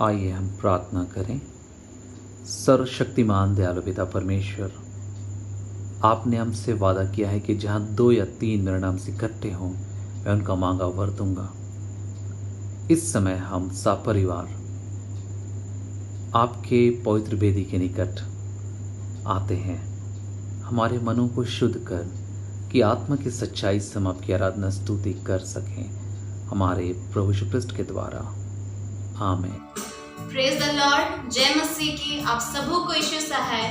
आइए हम प्रार्थना करें। सर्वशक्तिमान दयालु पिता परमेश्वर, आपने हमसे वादा किया है कि जहाँ 2 या 3 मेरे नाम से इकट्ठे हों, मैं उनका मांगा वर दूंगा। इस समय हम सपरिवार आपके पवित्र वेदी के निकट आते हैं, हमारे मनों को शुद्ध कर कि आत्मा की सच्चाई से हम आपकी आराधना स्तुति कर सकें, हमारे प्रभु यीशु क्रिस्ट के द्वारा। आमीन। Praise the Lord. जय मसीह की आप सबों को यीशु सहाय।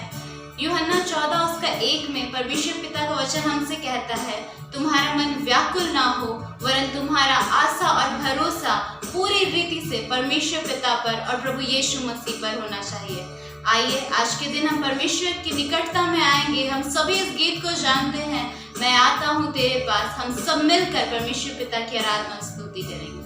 यूहन्ना 14:1 में परमेश्वर पिता का वचन हमसे कहता है, तुम्हारा मन व्याकुल ना हो, वरन तुम्हारा आशा और भरोसा पूरी रीति से परमेश्वर पिता पर और प्रभु यीशु मसीह पर होना चाहिए। आइए आज के दिन हम परमेश्वर की निकटता में आएंगे। हम सभी इस गीत को जानते हैं, मैं आता हूँ तेरे पास। हम सब मिलकर परमेश्वर पिता की आराधना स्तुति करेंगे।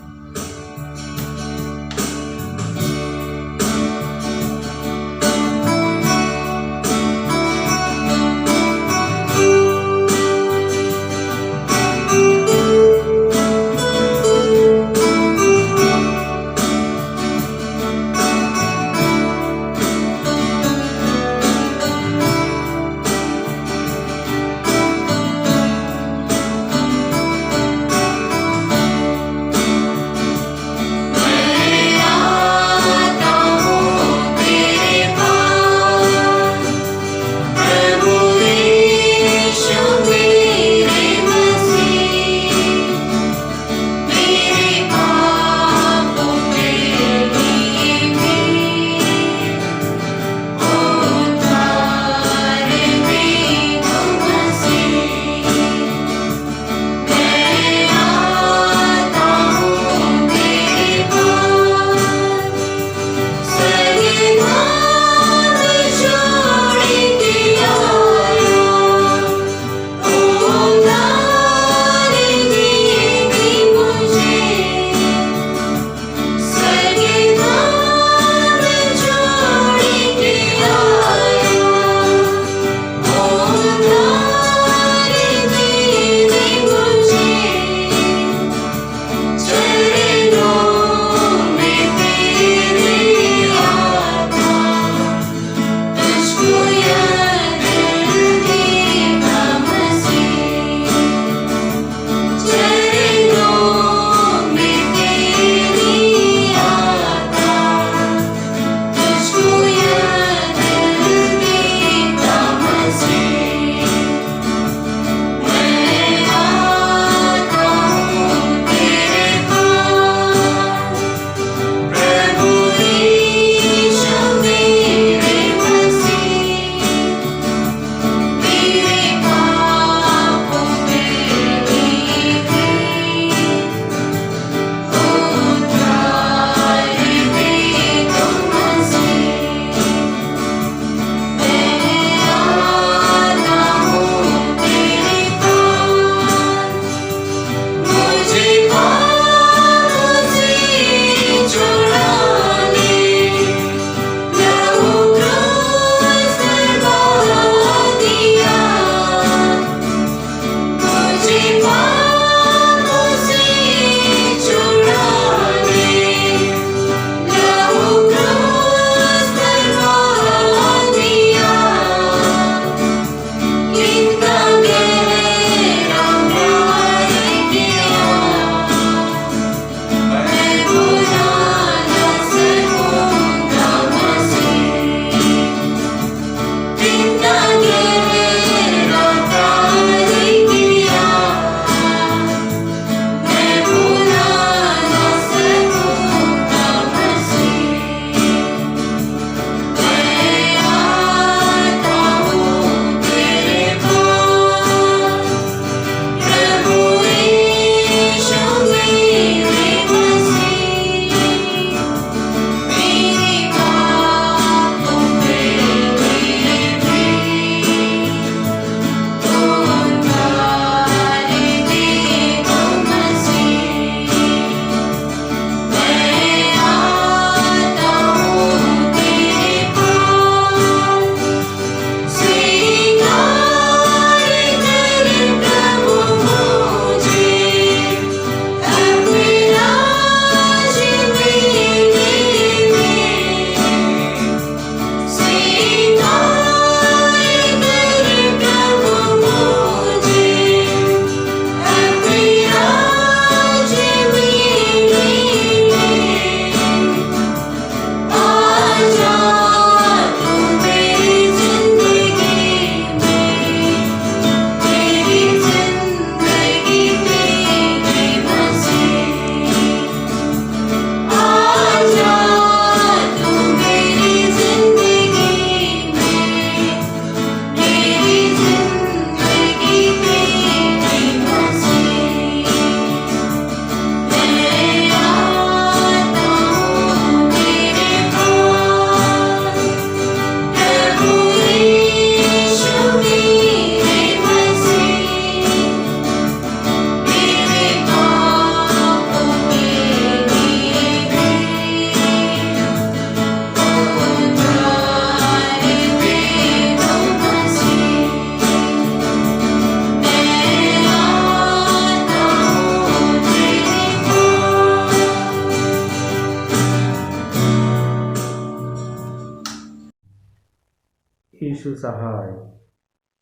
सहाय।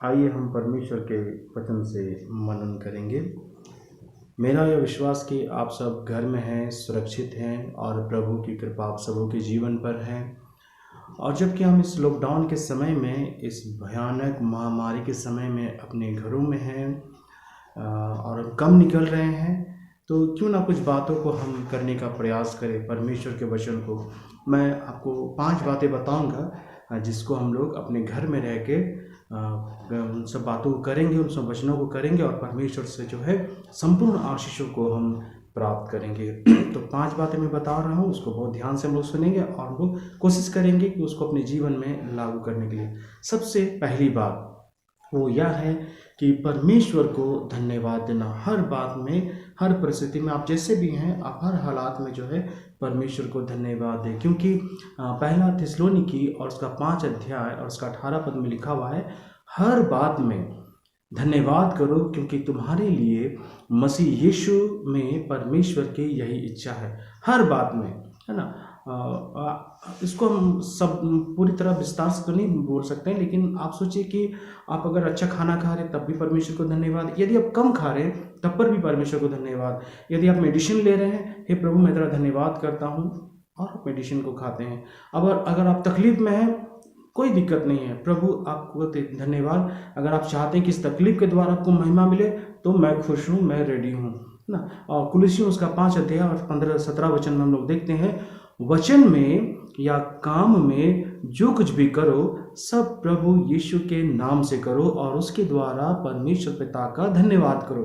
आइए हम परमेश्वर के वचन से मनन करेंगे। मेरा यह विश्वास कि आप सब घर में हैं, सुरक्षित हैं और प्रभु की कृपा आप सबों के जीवन पर है। और जबकि हम इस लॉकडाउन के समय में, इस भयानक महामारी के समय में अपने घरों में हैं और कम निकल रहे हैं, तो क्यों ना कुछ बातों को हम करने का प्रयास करें परमेश्वर के वचन को। मैं आपको 5 बातें बताऊंगा जिसको हम लोग अपने घर में रह के उन सब बातों को करेंगे, उन सब वचनों को करेंगे और परमेश्वर से जो है संपूर्ण आशीषों को हम प्राप्त करेंगे। तो 5 बातें मैं बता रहा हूँ, उसको बहुत ध्यान से हम लोग सुनेंगे और हम लोग कोशिश करेंगे कि उसको अपने जीवन में लागू करने के लिए। सबसे पहली बात वो यह है कि परमेश्वर को धन्यवाद देना। हर बात में, हर परिस्थिति में, आप जैसे भी हैं, आप हर हालात में जो है परमेश्वर को धन्यवाद दें। क्योंकि पहला थिस्सलुनीकी और उसका 5 अध्याय और उसका 18 पद में लिखा हुआ है, हर बात में धन्यवाद करो क्योंकि तुम्हारे लिए मसीह यीशु में परमेश्वर की यही इच्छा है। हर बात में, है ना। इसको हम सब पूरी तरह विस्तार से तो नहीं बोल सकते हैं, लेकिन आप सोचिए कि आप अगर अच्छा खाना खा रहे हैं तब भी परमेश्वर को धन्यवाद। यदि आप कम खा रहे हैं तब पर भी परमेश्वर को धन्यवाद। यदि आप मेडिसिन ले रहे हैं, हे प्रभु मैं तेरा धन्यवाद करता हूँ, और मेडिसिन को खाते हैं। अगर आप तकलीफ में हैं, कोई दिक्कत नहीं है, प्रभु आपको धन्यवाद। अगर आप चाहते हैं कि इस तकलीफ के द्वारा आपको महिमा मिले, तो मैं खुश हूँ, मैं रेडी हूँ ना। और कुलुस्सियों उसका 5 अध्याय और 15-17 वचन में हम लोग देखते हैं, वचन में या काम में जो कुछ भी करो सब प्रभु यीशु के नाम से करो और उसके द्वारा परमेश्वर पिता का धन्यवाद करो,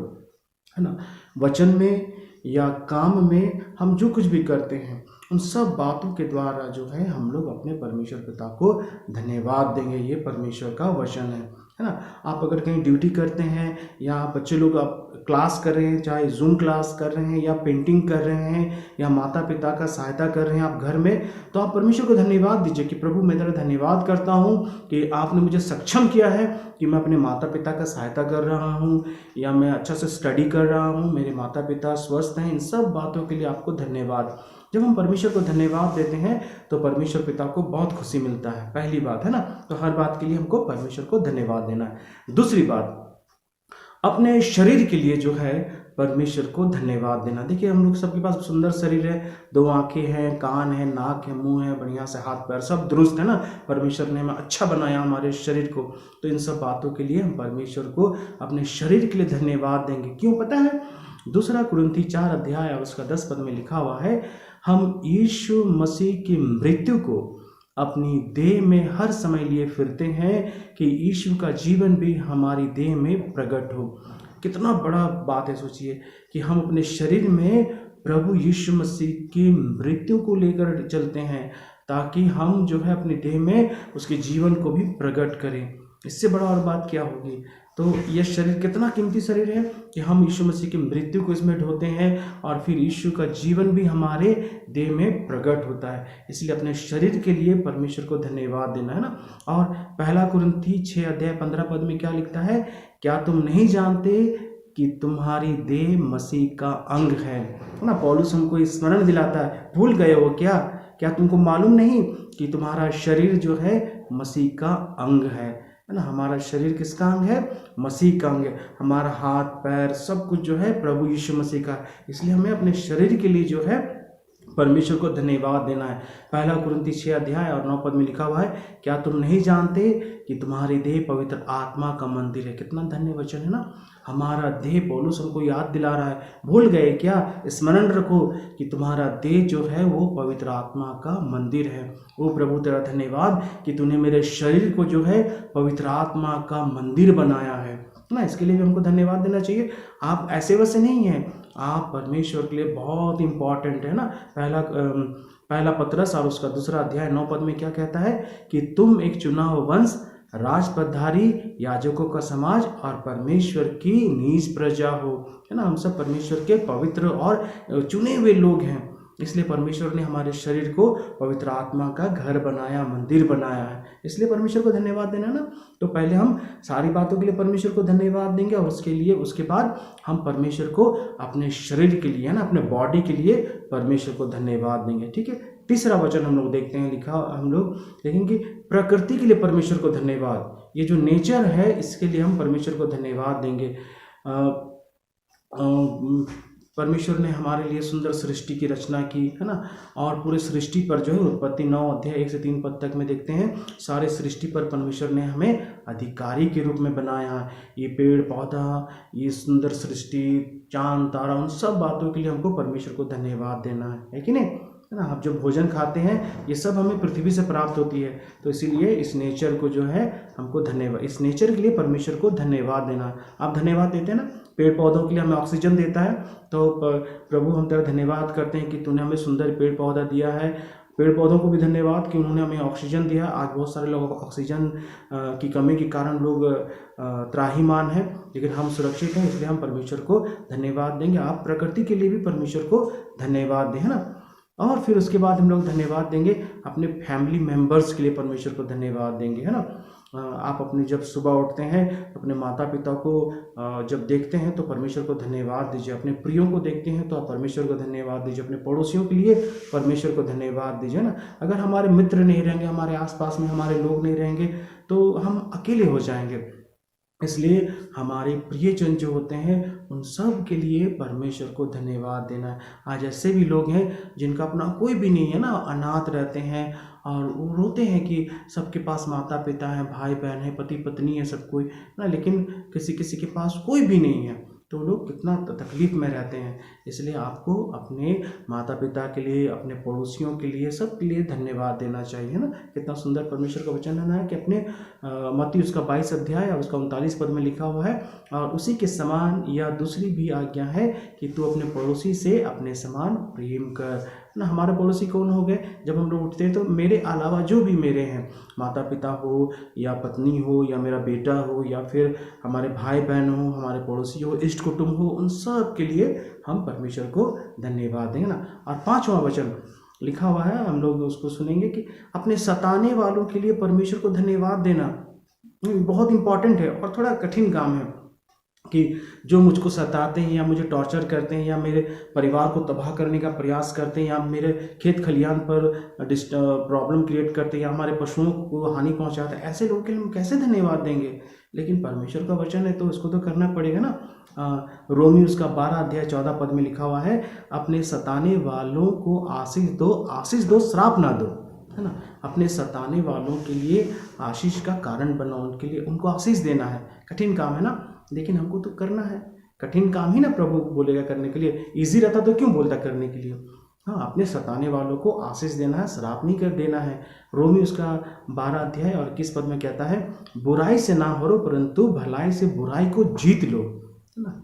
है ना। वचन में या काम में हम जो कुछ भी करते हैं, उन सब बातों के द्वारा जो है हम लोग अपने परमेश्वर पिता को धन्यवाद देंगे। ये परमेश्वर का वचन है ना। आप अगर कहीं ड्यूटी करते हैं या बच्चे लोग आप क्लास कर रहे हैं, चाहे जूम क्लास कर रहे हैं या पेंटिंग कर रहे हैं या माता पिता का सहायता कर रहे हैं आप घर में, तो आप परमेश्वर को धन्यवाद दीजिए कि प्रभु मैं तेरा धन्यवाद करता हूँ कि आपने मुझे सक्षम किया है कि मैं अपने माता पिता का सहायता कर रहा हूँ या मैं अच्छा से स्टडी कर रहा हूँ, मेरे माता पिता स्वस्थ हैं। इन सब बातों के लिए आपको धन्यवाद। जब हम परमेश्वर को धन्यवाद देते हैं तो परमेश्वर पिता को बहुत खुशी मिलता है, पहली बात, है ना। तो हर बात के लिए हमको परमेश्वर को धन्यवाद देना है। दूसरी बात, अपने शरीर के लिए जो है परमेश्वर को धन्यवाद देना। देखिए हम लोग सबके पास सुंदर शरीर है, 2 आंखें हैं, कान है, नाक है, मुंह है, बढ़िया से हाथ पैर सब दुरुस्त है ना। परमेश्वर ने हमें अच्छा बनाया हमारे शरीर को। तो इन सब बातों के लिए हम परमेश्वर को अपने शरीर के लिए धन्यवाद देंगे। क्यों पता है? 2 कुरिन्थी 4 अध्याय और उसका 10 पद में लिखा हुआ है, हम यीशु मसीह की मृत्यु को अपनी देह में हर समय लिए फिरते हैं कि यीशु का जीवन भी हमारी देह में प्रकट हो। कितना बड़ा बात है, सोचिए कि हम अपने शरीर में प्रभु यीशु मसीह की मृत्यु को लेकर चलते हैं ताकि हम जो है अपनी देह में उसके जीवन को भी प्रकट करें। इससे बड़ा और बात क्या होगी? तो यह शरीर कितना कीमती शरीर है कि हम यीशु मसीह की मृत्यु को इसमें ढोते हैं और फिर यीशु का जीवन भी हमारे देह में प्रकट होता है। इसलिए अपने शरीर के लिए परमेश्वर को धन्यवाद देना, है ना। और 1 कुरिन्थी 6 अध्याय 15 पद में क्या लिखता है, क्या तुम नहीं जानते कि तुम्हारी देह मसीह का अंग है ना। पौलुस हमको स्मरण दिलाता है, भूल गए हो क्या तुमको मालूम नहीं कि तुम्हारा शरीर जो है मसीह का अंग है ना। हमारा शरीर किसका अंग है? मसीह का अंग है। हमारा हाथ पैर सब कुछ जो है प्रभु यीशु मसीह का। इसलिए हमें अपने शरीर के लिए जो है परमेश्वर को धन्यवाद देना है। 1 कुरिन्थी 6 अध्याय और 9 पद में लिखा हुआ है, क्या तुम नहीं जानते कि तुम्हारी देह पवित्र आत्मा का मंदिर है। कितना धन्य वचन है ना। हमारा देह, पौलुस हमको याद दिला रहा है, भूल गए क्या? स्मरण रखो कि तुम्हारा देह जो है वो पवित्र आत्मा का मंदिर है। वो प्रभु तेरा धन्यवाद कि तूने मेरे शरीर को जो है पवित्र आत्मा का मंदिर बनाया है ना। इसके लिए भी हमको धन्यवाद देना चाहिए। आप ऐसे वैसे नहीं हैं, आप परमेश्वर के लिए बहुत इंपॉर्टेंट है ना। पहला पतरस और उसका 2 अध्याय 9 पद में क्या कहता है कि तुम एक चुना हुआ वंश, राजपदधारी, याजकों का समाज और परमेश्वर की नीज प्रजा हो, है ना। हम सब परमेश्वर के पवित्र और चुने हुए लोग हैं। इसलिए परमेश्वर ने हमारे शरीर को पवित्र आत्मा का घर बनाया, मंदिर बनाया है। इसलिए परमेश्वर को धन्यवाद देना ना। तो पहले हम सारी बातों के लिए परमेश्वर को धन्यवाद देंगे और उसके बाद हम परमेश्वर को अपने शरीर के लिए, है ना, अपने बॉडी के लिए परमेश्वर को धन्यवाद देंगे। ठीक है। तीसरा वचन हम लोग देखते हैं, लिखा हम लोग देखेंगे प्रकृति के लिए परमेश्वर को धन्यवाद। ये जो नेचर है इसके लिए हम परमेश्वर को धन्यवाद देंगे। परमेश्वर ने हमारे लिए सुंदर सृष्टि की रचना की है ना, और पूरे सृष्टि पर जो है उत्पत्ति 9 अध्याय 1 से 3 पद तक में देखते हैं, सारे सृष्टि पर परमेश्वर ने हमें अधिकारी के रूप में बनाया है। ये पेड़ पौधा, ये सुंदर सृष्टि, चांद तारा, उन सब बातों के लिए हमको परमेश्वर को धन्यवाद देना है कि नहीं, है ना। हम जो भोजन खाते हैं ये सब हमें पृथ्वी से प्राप्त होती है, तो इसीलिए इस नेचर को जो है हमको धन्यवाद, इस नेचर के लिए परमेश्वर को धन्यवाद देना है। आप धन्यवाद देते हैं ना, पेड़ पौधों के लिए हमें ऑक्सीजन देता है, तो प्रभु हम तेरा धन्यवाद करते हैं कि तूने हमें सुंदर पेड़ पौधा दिया है। पेड़ पौधों को भी धन्यवाद कि उन्होंने हमें ऑक्सीजन दिया। आज बहुत सारे लोग ऑक्सीजन की कमी के कारण लोग त्राहीमाम हैं, लेकिन हम सुरक्षित हैं, इसलिए हम परमेश्वर को धन्यवाद देंगे। आप प्रकृति के लिए भी परमेश्वर को धन्यवाद दें, है ना। और फिर उसके बाद हम लोग धन्यवाद देंगे अपने फैमिली मेम्बर्स के लिए, परमेश्वर को धन्यवाद देंगे, है ना। आप अपने जब सुबह उठते हैं अपने माता पिता को जब देखते हैं तो परमेश्वर को धन्यवाद दीजिए। अपने प्रियों को देखते हैं तो आप परमेश्वर को धन्यवाद दीजिए। अपने पड़ोसियों के लिए परमेश्वर को धन्यवाद दीजिए ना। अगर हमारे मित्र नहीं रहेंगे, हमारे आसपास में हमारे लोग नहीं रहेंगे तो हम अकेले हो जाएंगे, इसलिए हमारे प्रियजन जो होते हैं उन सब के लिए परमेश्वर को धन्यवाद देना है। आज ऐसे भी लोग हैं जिनका अपना कोई भी नहीं है ना, अनाथ रहते हैं और वो रोते हैं कि सबके पास माता पिता हैं, भाई बहन है, पति पत्नी है, सब कोई ना, लेकिन किसी किसी के पास कोई भी नहीं है, तो लोग कितना तकलीफ में रहते हैं। इसलिए आपको अपने माता पिता के लिए, अपने पड़ोसियों के लिए, सब के लिए धन्यवाद देना चाहिए ना। कितना सुंदर परमेश्वर का वचन है ना कि अपने मत्ती उसका 22 अध्याय और उसका 39 पद में लिखा हुआ है, और उसी के समान या दूसरी भी आज्ञा है कि तू अपने पड़ोसी से अपने समान प्रेम कर ना। हमारे पड़ोसी कौन हो गए? जब हम लोग उठते हैं तो मेरे अलावा जो भी मेरे हैं, माता पिता हो या पत्नी हो या मेरा बेटा हो या फिर हमारे भाई बहन हो, हमारे पड़ोसी हो, इष्ट कुटुंब हो, उन सब के लिए हम परमेश्वर को धन्यवाद देंगे ना। और 5वां वचन लिखा हुआ है, हम लोग उसको सुनेंगे कि अपने सताने वालों के लिए परमेश्वर को धन्यवाद देना। बहुत इंपॉर्टेंट है और थोड़ा कठिन काम है कि जो मुझको सताते हैं या मुझे टॉर्चर करते हैं या मेरे परिवार को तबाह करने का प्रयास करते हैं या मेरे खेत खलियान पर प्रॉब्लम क्रिएट करते हैं या हमारे पशुओं को हानि पहुंचाते हैं, ऐसे लोगों के लिए हम कैसे धन्यवाद देंगे? लेकिन परमेश्वर का वचन है तो इसको तो करना पड़ेगा ना। रोमी उसका 12 अध्याय 14 पद में लिखा हुआ है, अपने सताने वालों को आशीष दो, श्राप ना दो, है ना। अपने सताने वालों के लिए आशीष का कारण बनो, उनके लिए उनको आशीष देना है। कठिन काम है ना, लेकिन हमको तो करना है। कठिन काम ही ना प्रभु बोलेगा करने के लिए, इजी रहता तो क्यों बोलता करने के लिए। हाँ, अपने सताने वालों को आशीष देना है, श्राप नहीं कर देना है। रोमी उसका 12 अध्याय और 21 पद में कहता है, बुराई से ना हो परंतु भलाई से बुराई को जीत लो, है ना।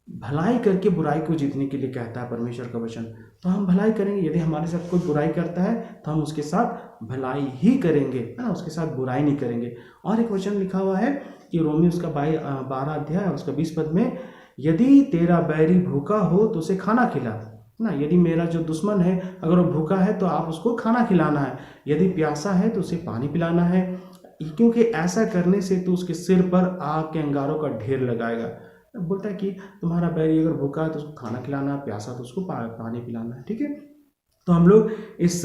भलाई करके बुराई को जीतने के लिए कहता है परमेश्वर का वचन। तो हम भलाई करेंगे। यदि हमारे साथ कोई बुराई करता है तो हम उसके साथ भलाई ही करेंगे, है ना, उसके साथ बुराई नहीं करेंगे। और एक वचन लिखा हुआ है कि रोमी उसका 12 अध्याय और उसका 20 पद में, यदि तेरा बैरी भूखा हो तो उसे खाना खिला ना। यदि मेरा जो दुश्मन है अगर वो भूखा है तो आप उसको खाना खिलाना है, यदि प्यासा है तो उसे पानी पिलाना है, क्योंकि ऐसा करने से तो उसके सिर पर आग के अंगारों का ढेर लगाएगा। बोलता है कि तुम्हारा बैरी अगर भूखा है तो उसको खाना खिलाना, प्यासा तो उसको पानी पिलाना है, ठीक है। तो हम लोग इस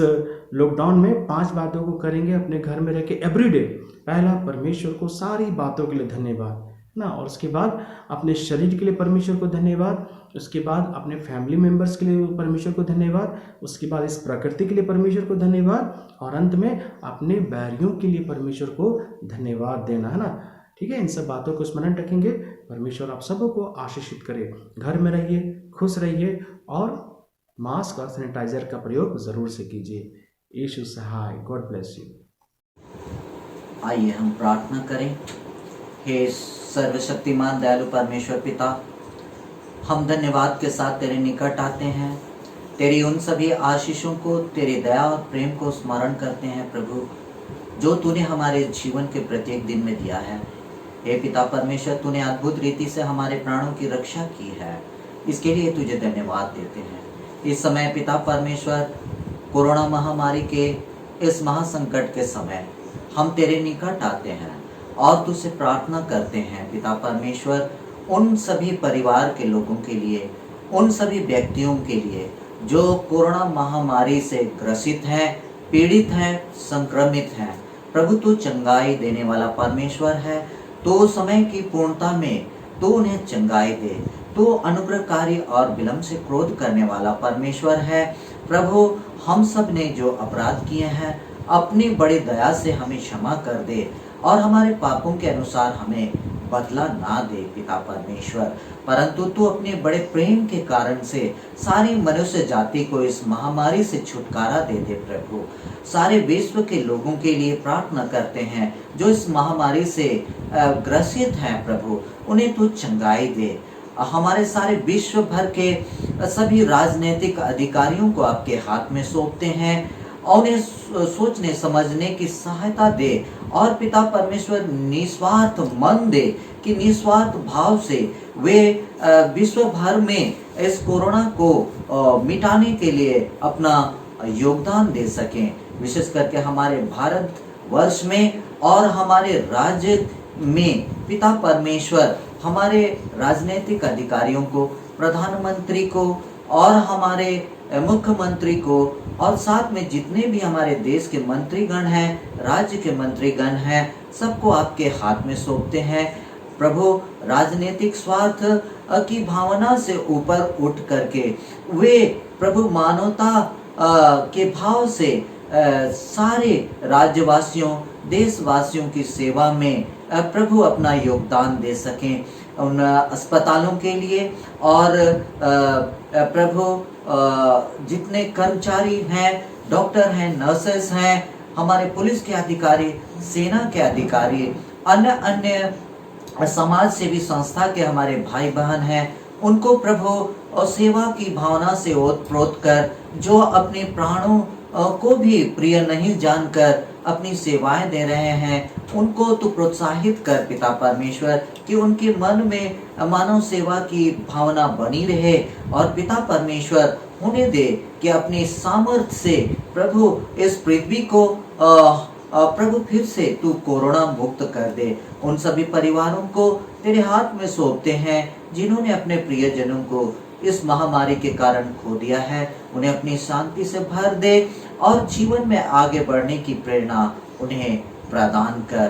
लॉकडाउन में 5 बातों को करेंगे अपने घर में रह के एवरीडे। पहला, परमेश्वर को सारी बातों के लिए धन्यवाद ना, और उसके बाद अपने शरीर के लिए परमेश्वर को धन्यवाद, उसके बाद अपने फैमिली मेम्बर्स के लिए परमेश्वर को धन्यवाद, उसके बाद इस प्रकृति के लिए परमेश्वर को धन्यवाद, और अंत में अपने बैरियों के लिए परमेश्वर को धन्यवाद देना, है ना। ठीक है, इन सब बातों को स्मरण रखेंगे। परमेश्वर आप सबों को आशीषित करे। घर में रहिए, खुश रहिए और मास्क और सैनिटाइजर का प्रयोग जरूर से कीजिए। यीशु सहाय। God bless you. आइए हम प्रार्थना करें। हे सर्वशक्तिमान दयालु परमेश्वर पिता, हम धन्यवाद के साथ तेरे निकट आते हैं, तेरी उन सभी आशीषों को, तेरी दया और प्रेम को स्मरण करते हैं प्रभु, जो तूने हमारे जीवन के प्रत्येक दिन में दिया है। हे पिता परमेश्वर, तूने अद्भुत रीति से हमारे प्राणों की रक्षा की है, इसके लिए तुझे धन्यवाद देते हैं। इस समय पिता परमेश्वर, कोरोना महामारी के इस महासंकट के समय हम तेरे निकट आते हैं और तुझसे प्रार्थना करते हैं पिता परमेश्वर, उन सभी परिवार के लोगों के लिए, उन सभी व्यक्तियों के लिए जो कोरोना महामारी से ग्रसित हैं, पीड़ित हैं, संक्रमित हैं। प्रभु तू चंगाई देने वाला परमेश्वर है। तो समय की पूर्णता में तू उन्हें चंगाई दे। तू अनुग्रहकारी और विलंब से क्रोध करने वाला परमेश्वर है। प्रभु हम सब ने जो अपराध किए हैं अपनी बड़ी दया से हमें क्षमा कर दे और हमारे पापों के अनुसार हमें बदला ना दे पिता परमेश्वर, परंतु तू अपने बड़े प्रेम के कारण से सारी मनुष्य जाति को इस महामारी से छुटकारा दे दे। प्रभु सारे विश्व के लोगों के लिए प्रार्थना करते हैं जो इस महामारी से ग्रसित हैं। प्रभु उन्हें तू चंगाई दे। हमारे सारे विश्व भर के सभी राजनीतिक अधिकारियों को आपके हाथ में सौंपते हैं और उन्हें सोचने समझने की सहायता दे और पिता परमेश्वर निस्वार्थ मन दे कि निस्वार्थ भाव से वे विश्व भर में इस कोरोना को मिटाने के लिए अपना योगदान दे सकें। विशेष करके हमारे भारत वर्ष में और हमारे राज्य में पिता परमेश्वर हमारे राजनीतिक अधिकारियों को, प्रधानमंत्री को और हमारे मुख्यमंत्री को और साथ में जितने भी हमारे देश के मंत्रीगण हैं, राज्य के मंत्रीगण हैं, सबको आपके हाथ में सौंपते हैं। प्रभु राजनीतिक स्वार्थ की भावना से ऊपर उठ करके वे प्रभु मानवता के भाव से सारे राज्यवासियों, देशवासियों की सेवा में प्रभु अपना योगदान दे सकें। उन अस्पतालों के लिए और प्रभु जितने कर्मचारी हैं, डॉक्टर हैं, नर्सेस हैं, हमारे पुलिस के अधिकारी, सेना के अधिकारी, अन्य अन्य समाज सेवी संस्था के हमारे भाई बहन हैं, उनको प्रभु और सेवा की भावना से ओतप्रोत कर जो अपने प्राणों को भी प्रिय नहीं जानकर अपनी सेवाएं दे रहे हैं, उनको तो प्रोत्साहित कर पिता परमेश्वर कि उनके मन में मानव सेवा की भावना बनी रहे और पिता परमेश्वर होने दे कि अपनी सामर्थ्य से प्रभु इस पृथ्वी को प्रभु फिर से तू कोरोना मुक्त कर दे। उन सभी परिवारों को तेरे हाथ में सौंपते हैं जिन्होंने अपने प्रियजनों को इस महामारी के कारण खो दिया है। उन्हें अपनी शांति से भर दे और जीवन में आगे बढ़ने की प्रेरणा उन्हें प्रदान कर।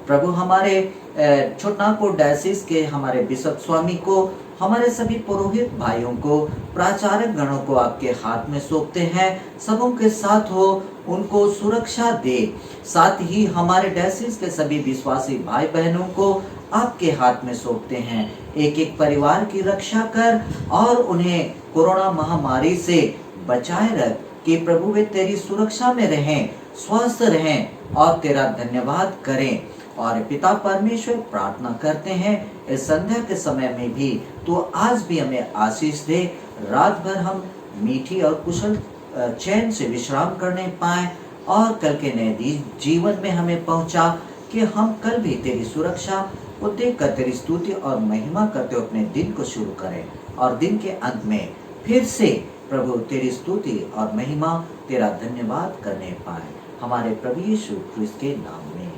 प्रभु हमारे छोटनागपुर डायसिस के हमारे बिशप स्वामी को, हमारे सभी पुरोहित भाइयों को, प्राचार्य गणों को आपके हाथ में सौंपते हैं। सबों के साथ हो, उनको सुरक्षा दे। साथ ही हमारे डायसिस के सभी विश्वासी भाई बहनों को आपके हाथ में सौंपते हैं। एक एक परिवार की रक्षा कर और उन्हें कोरोना महामारी से बचाए रख कि प्रभु वे तेरी सुरक्षा में रहें, स्वस्थ रहें और तेरा धन्यवाद करें। और पिता परमेश्वर प्रार्थना करते हैं इस संध्या के समय में भी तो आज भी हमें आशीष दे। रात भर हम मीठी और कुशल चैन से विश्राम करने पाए और कल के नए जीवन में हमें पहुंचा कि हम कल भी तेरी सुरक्षा को देखकर तेरी स्तुति और महिमा करते हुए अपने दिन को शुरू करें और दिन के अंत में फिर से प्रभु तेरी स्तुति और महिमा, तेरा धन्यवाद करने पाए। हमारे प्रभु यीशु क्रिस्त के नाम में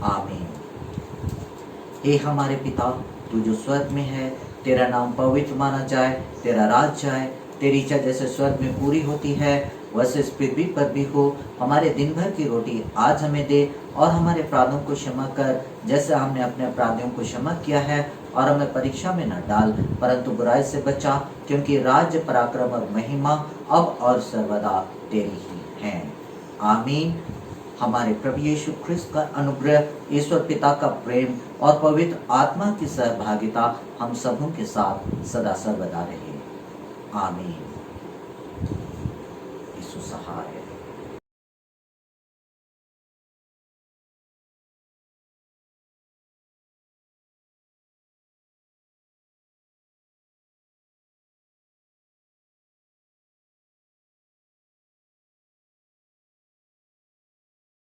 आमीन। हे हमारे पिता, तू जो स्वर्ग में है, तेरा नाम पवित्र माना जाए, तेरा राज जाए, तेरी इच्छा जैसे स्वर्ग में पूरी होती है वैसे इस पृथ्वी पर भी हो। हमारे दिन भर की रोटी आज हमें दे और हमारे अपराधों को क्षमा कर जैसे हमने अपने अपराधियों को क्षमा किया है, और हमें परीक्षा में न डाल परंतु बुराई से बचा, क्योंकि राज्य, पराक्रम और महिमा अब और सर्वदा तेरी ही है। आमीन। हमारे प्रभु यीशु ख्रिस्त का अनुग्रह, ईश्वर पिता का प्रेम और पवित्र आत्मा की सहभागिता हम सबों के साथ सदा सर्वदा रहे। आमीन। यीशु सहाय।